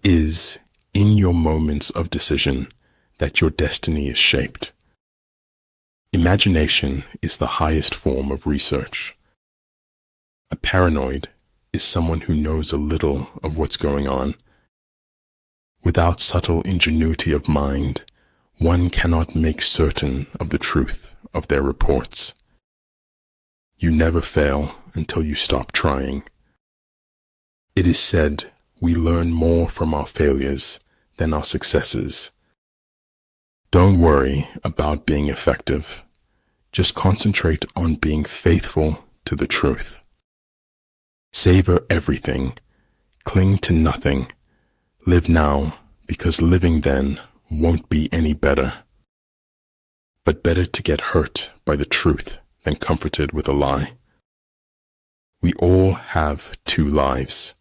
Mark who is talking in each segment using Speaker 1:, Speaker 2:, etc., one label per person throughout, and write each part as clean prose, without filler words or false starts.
Speaker 1: is in your moments of decision that your destiny is shaped. Imagination is the highest form of research. A paranoid is someone who knows a little of what's going on. Without subtle ingenuity of mind, one cannot make certain of the truth of their reports. You never fail until you stop trying. It is said we learn more from our failures than our successes. Don't worry about being effective. Just concentrate on being faithful to the truth. Savor everything. Cling to nothing. Live now, because living then won't be any better. But better to get hurt by the truth than comforted with a lie. We all have two lives.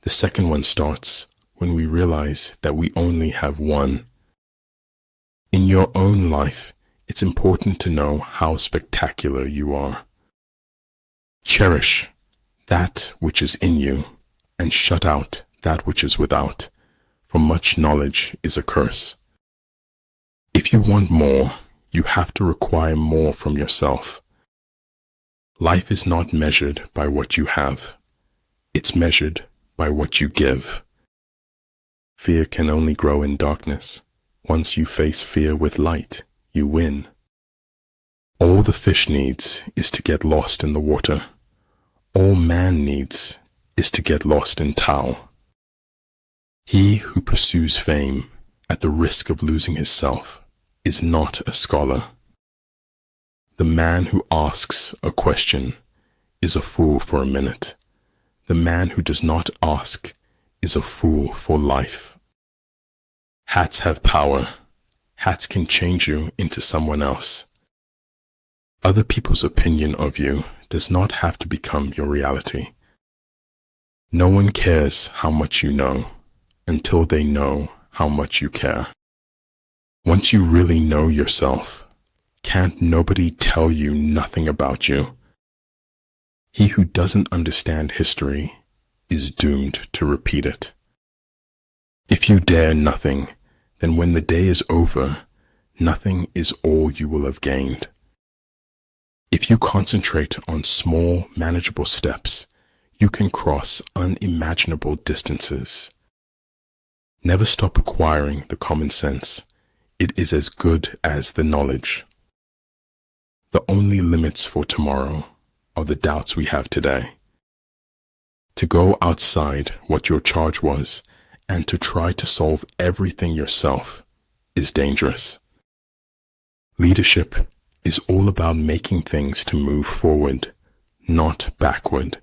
Speaker 1: The second one starts when we realize that we only have one. In your own life, it's important to know how spectacular you are. Cherish that which is in you, and shut out that which is without, for much knowledge is a curse. If you want more, you have to require more from yourself. Life is not measured by what you have. It's measured by what you give. Fear can only grow in darkness. Once you face fear with light, you win. All the fish needs is to get lost in the water. All man needs is to get lost in Tao. He who pursues fame at the risk of losing his self is not a scholar. The man who asks a question is a fool for a minute. The man who does not ask is a fool for life. Hats have power. Hats can change you into someone else. Other people's opinion of you does not have to become your reality. No one cares how much you know until they know how much you care. Once you really know yourself, can't nobody tell you nothing about you. He who doesn't understand history is doomed to repeat it. If you dare nothing, then when the day is over, nothing is all you will have gained. If you concentrate on small, manageable steps, you can cross unimaginable distances. Never stop acquiring the common sense. It is as good as the knowledge. The only limits for tomorrow are the doubts we have today. To go outside what your charge was and to try to solve everything yourself is dangerous. Leadership is all about making things to move forward, not backward.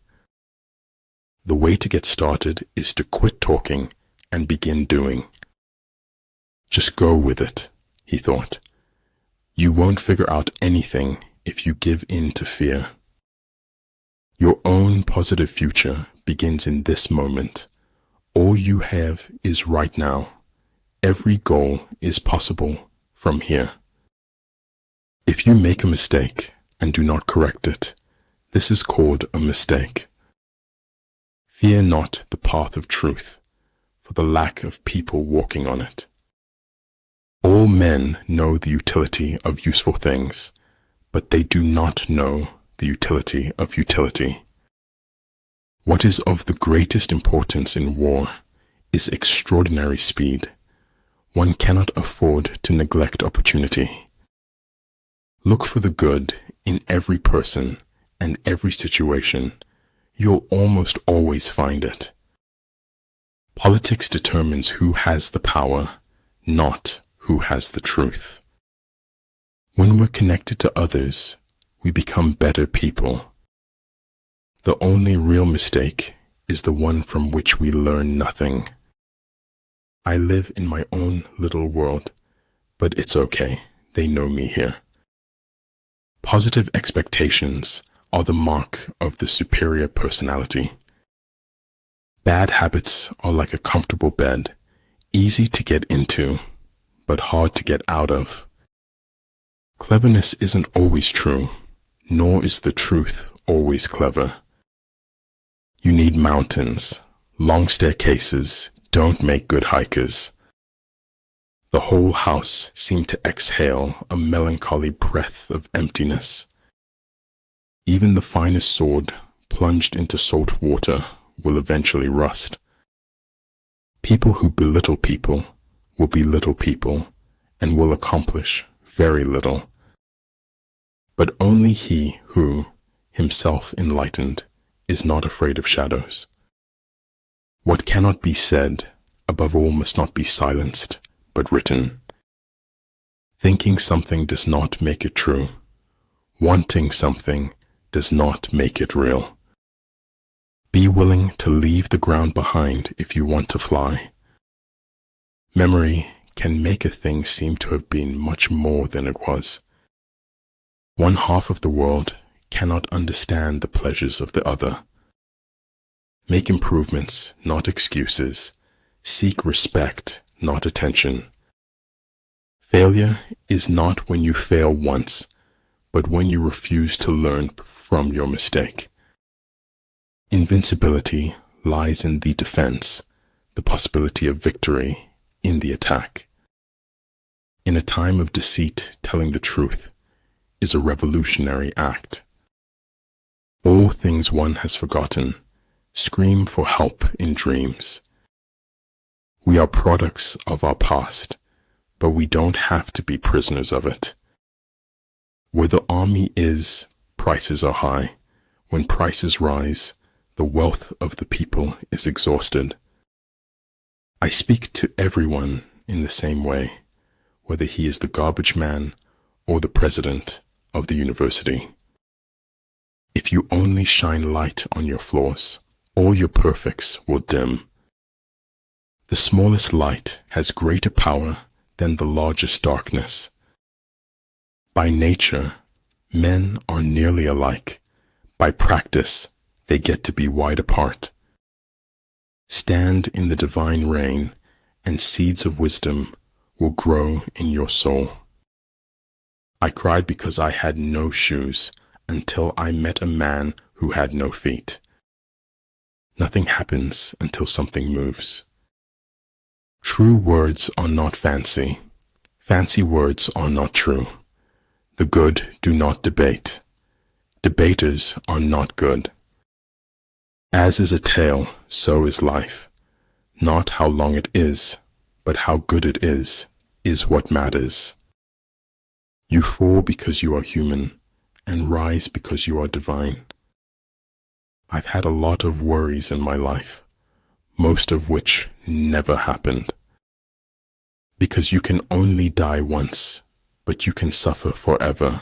Speaker 1: The way to get started is to quit talking and begin doing. Just go with it, he thought. You won't figure out anything if you give in to fear. Your own positive future begins in this moment. All you have is right now. Every goal is possible from here. If you make a mistake and do not correct it, this is called a mistake. Fear not the path of truth, for the lack of people walking on it. All men know the utility of useful things, but they do not know the utility of utility. What is of the greatest importance in war is extraordinary speed. One cannot afford to neglect opportunity. Look for the good in every person and every situation. You'll almost always find it. Politics determines who has the power, not who has the truth. When we're connected to others, we become better people. The only real mistake is the one from which we learn nothing. I live in my own little world, but it's okay. They know me here. Positive expectations are the mark of the superior personality. Bad habits are like a comfortable bed, easy to get into, but hard to get out of. Cleverness isn't always true, nor is the truth always clever. You need mountains, long staircases, don't make good hikers. The whole house seemed to exhale a melancholy breath of emptiness. Even the finest sword plunged into salt water will eventually rust. People who belittle people will belittle people and will accomplish very little. But only he who, himself enlightened, is not afraid of shadows. What cannot be said, above all, must not be silenced, but written. Thinking something does not make it true. Wanting something does not make it real. Be willing to leave the ground behind if you want to fly. Memory can make a thing seem to have been much more than it was. One half of the world cannot understand the pleasures of the other. Make improvements, not excuses. Seek respect, not attention. Failure is not when you fail once, but when you refuse to learn from your mistake. Invincibility lies in the defense, the possibility of victory in the attack. In a time of deceit, telling the truth is a revolutionary act. All things one has forgotten scream for help in dreams. We are products of our past, but we don't have to be prisoners of it. Where the army is, prices are high. When prices rise, the wealth of the people is exhausted. I speak to everyone in the same way, whether he is the garbage man or the president of the university. If you only shine light on your flaws, all your perfects will dim. The smallest light has greater power than the largest darkness. By nature, men are nearly alike. By practice, they get to be wide apart. Stand in the divine rain, and seeds of wisdom will grow in your soul. I cried because I had no shoes until I met a man who had no feet. Nothing happens until something moves. True words are not fancy. Fancy words are not true. The good do not debate. Debaters are not good. As is a tale, so is life. Not how long it is, but how good it is what matters. You fall because you are human, and rise because you are divine. I've had a lot of worries in my life, most of which never happened. Because you can only die once, but you can suffer forever.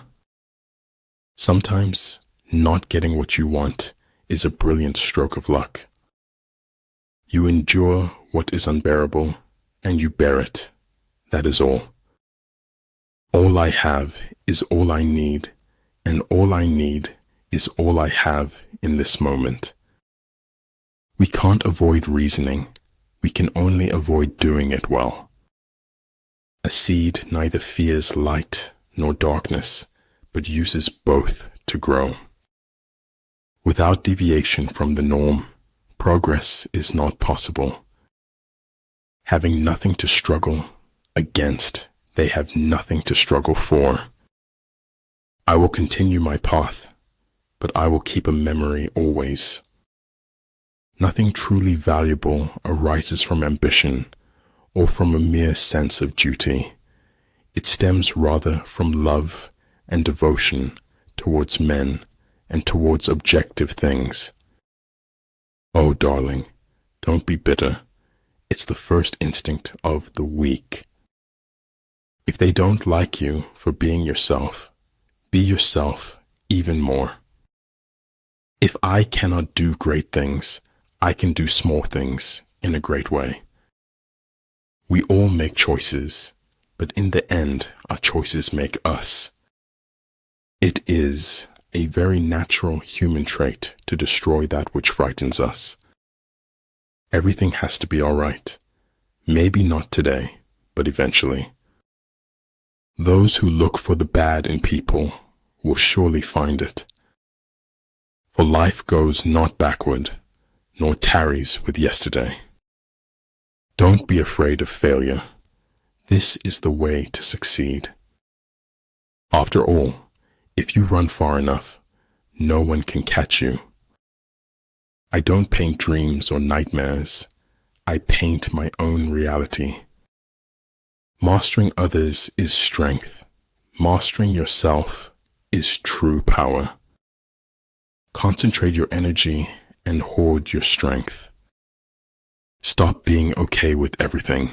Speaker 1: Sometimes, not getting what you want is a brilliant stroke of luck. You endure what is unbearable, and you bear it. That is all. All I have is all I need, and all I need is all I have in this moment. We can't avoid reasoning. We can only avoid doing it well. A seed neither fears light nor darkness, but uses both to grow. Without deviation from the norm, progress is not possible. Having nothing to struggle against, they have nothing to struggle for. I will continue my path, but I will keep a memory always. Nothing truly valuable arises from ambition or from a mere sense of duty. It stems rather from love and devotion towards men and towards objective things. Oh, darling, don't be bitter. It's the first instinct of the weak. If they don't like you for being yourself, be yourself even more. If I cannot do great things, I can do small things in a great way. We all make choices, but in the end, our choices make us. It is a very natural human trait to destroy that which frightens us. Everything has to be all right. Maybe not today, but eventually. Those who look for the bad in people will surely find it. For life goes not backward, nor tarries with yesterday. Don't be afraid of failure. This is the way to succeed. After all, if you run far enough, no one can catch you. I don't paint dreams or nightmares. I paint my own reality. Mastering others is strength. Mastering yourself is true power. Concentrate your energy and hoard your strength. Stop being okay with everything.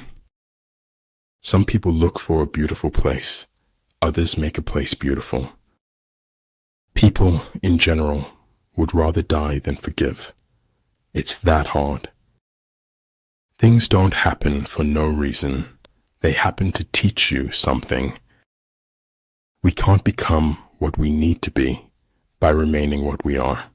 Speaker 1: Some people look for a beautiful place. Others make a place beautiful. People, in general, would rather die than forgive. It's that hard. Things don't happen for no reason. They happen to teach you something. We can't become what we need to be by remaining what we are.